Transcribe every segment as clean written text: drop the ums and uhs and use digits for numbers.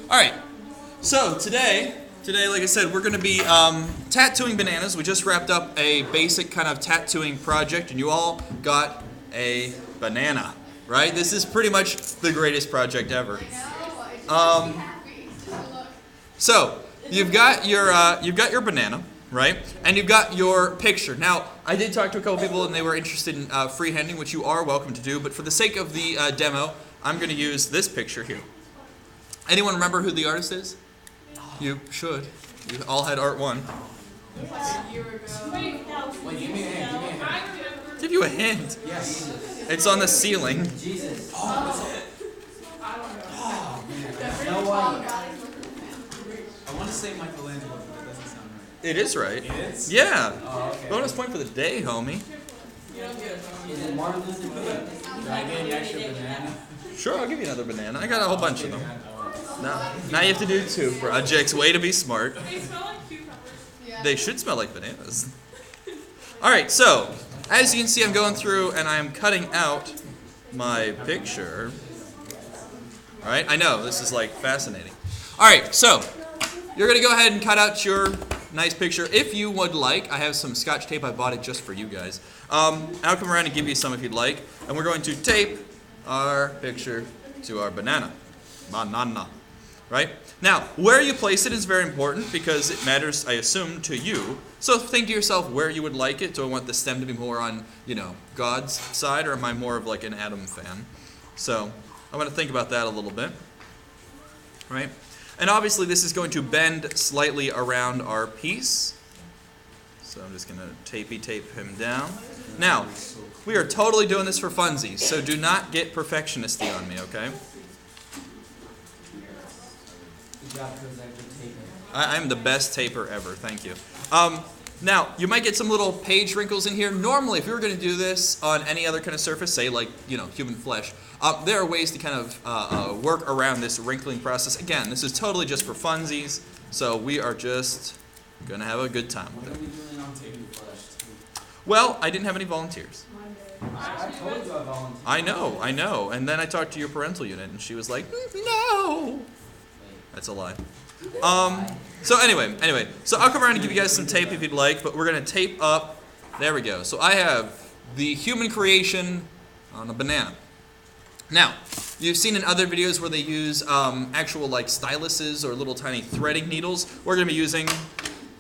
All right. So today, like I said, we're going to be tattooing bananas. We just wrapped up a basic kind of tattooing project, and you all got a banana, right? This is pretty much the greatest project ever. So you've got your banana, right? And you've got your picture. Now, I did talk to a couple people, and they were interested in freehanding, which you are welcome to do. But for the sake of the demo, I'm going to use this picture here. Anyone remember who the artist is? You should. You all had art one. Wait, give me a hint. Give you a hint. Yes. It's on the ceiling. Jesus. Oh, man. No way. I want to say Michelangelo, but it doesn't sound right. It is right. It is? Yeah. Oh, okay. Bonus point for the day, homie. Is it Martin Luther King? Did I get an extra banana? Sure, I'll give you another banana. I got a whole bunch of them. Now you have to do 2 projects. Way to be smart. They smell like cucumbers. They should smell like bananas. All right, so as you can see, I'm going through and I'm cutting out my picture. All right, I know this is like fascinating. All right, so you're gonna go ahead and cut out your nice picture. If you would like, I have some Scotch tape. I bought it just for you guys. I'll come around and give you some if you'd like. And we're going to tape our picture to our banana. Banana. Right? Now, where you place it is very important because it matters, I assume, to you. So think to yourself where you would like it. Do I want the stem to be more on, God's side, or am I more of like an Adam fan? So I'm going to think about that a little bit. Right? And obviously this is going to bend slightly around our piece. So I'm just going to tape him down. Now, we are totally doing this for funsies, so do not get perfectionisty on me, okay? I'm the best taper ever, thank you. Now, you might get some little page wrinkles in here. Normally, if you were going to do this on any other kind of surface, say like, human flesh, there are ways to kind of work around this wrinkling process. Again, this is totally just for funsies, so we are just going to have a good time with it. What are we doing on taping flesh, too? Well, I didn't have any volunteers. I told you I volunteered. I know. And then I talked to your parental unit, and she was like, no. That's a lie. So anyway, so I'll come around and give you guys some tape if you'd like, but we're going to tape up. There we go. So I have the human creation on a banana. Now, you've seen in other videos where they use actual like styluses or little tiny threading needles. We're going to be using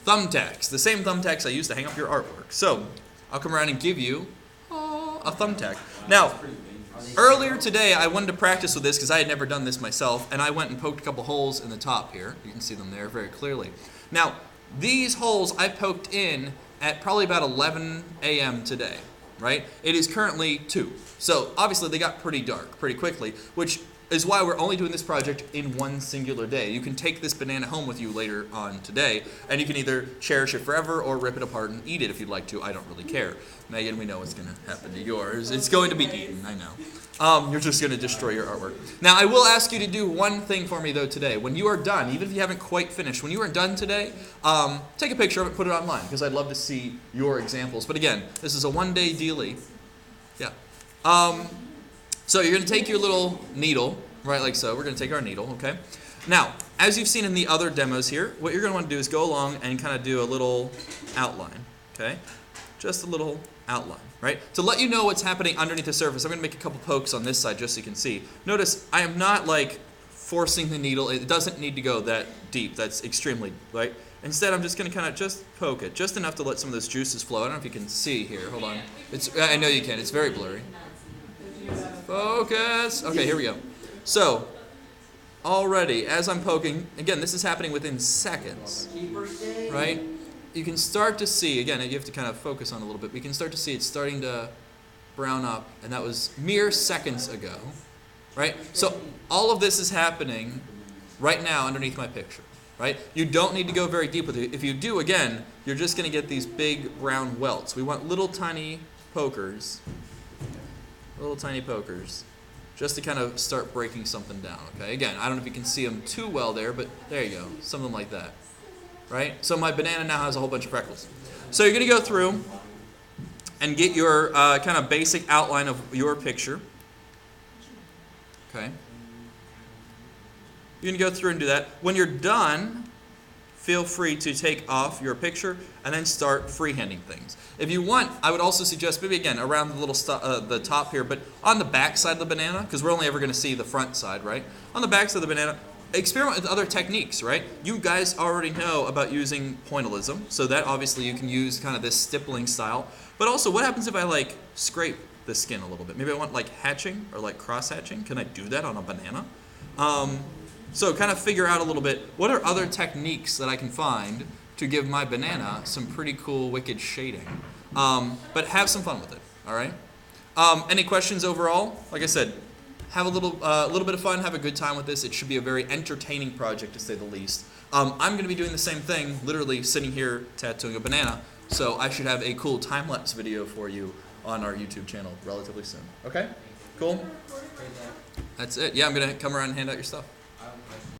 thumbtacks, the same thumbtacks I use to hang up your artwork. So I'll come around and give you a thumbtack. Now, earlier today, I wanted to practice with this because I had never done this myself, and I went and poked a couple holes in the top here. You can see them there very clearly. Now, these holes I poked in at probably about 11 a.m. today, right? It is currently 2. So, obviously, they got pretty dark pretty quickly, which is why we're only doing this project in one singular day. You can take this banana home with you later on today, and you can either cherish it forever or rip it apart and eat it if you'd like to. I don't really care. Megan, we know what's going to happen to yours. It's going to be eaten, I know. You're just going to destroy your artwork. Now, I will ask you to do one thing for me, though, today. When you are done, even if you haven't quite finished, when you are done today, take a picture of it, put it online, because I'd love to see your examples. But again, this is a one-day dealie. Yeah. So you're going to take your little needle, right, like so. We're going to take our needle, okay? Now, as you've seen in the other demos here, what you're going to want to do is go along and kind of do a little outline, okay? Just a little outline, right? To let you know what's happening underneath the surface, I'm going to make a couple pokes on this side just so you can see. Notice I am not like forcing the needle. It doesn't need to go that deep. That's extremely, right? Instead, I'm just going to kind of just poke it, just enough to let some of those juices flow. I don't know if you can see here. Hold on. I know you can. It's very blurry. Focus. Okay, here we go. So, already, as I'm poking, again, this is happening within seconds, right? You can start to see, again, you have to kind of focus on it a little bit, but you can start to see it's starting to brown up, and that was mere seconds ago, right? So all of this is happening right now underneath my picture, right? You don't need to go very deep with it. If you do, again, you're just going to get these big brown welts. We want little tiny pokers, just to kind of start breaking something down, okay? Again, I don't know if you can see them too well there, but there you go, something like that. Right? So my banana now has a whole bunch of freckles. So you're going to go through and get your kind of basic outline of your picture. Okay? You can go through and do that. When you're done, feel free to take off your picture and then start freehanding things. If you want, I would also suggest maybe again around the little the top here, but on the back side of the banana, because we're only ever going to see the front side, right? On the back side of the banana, experiment with other techniques, right? You guys already know about using pointillism, so that obviously you can use kind of this stippling style. But also, what happens if I like scrape the skin a little bit? Maybe I want like hatching or like cross hatching. Can I do that on a banana? So kind of figure out a little bit, what are other techniques that I can find to give my banana some pretty cool, wicked shading? But have some fun with it, all right? Any questions overall? Like I said, have a little bit of fun, have a good time with this. It should be a very entertaining project, to say the least. I'm going to be doing the same thing, literally sitting here tattooing a banana, so I should have a cool time-lapse video for you on our YouTube channel relatively soon. Okay? Cool? That's it. Yeah, I'm going to come around and hand out your stuff.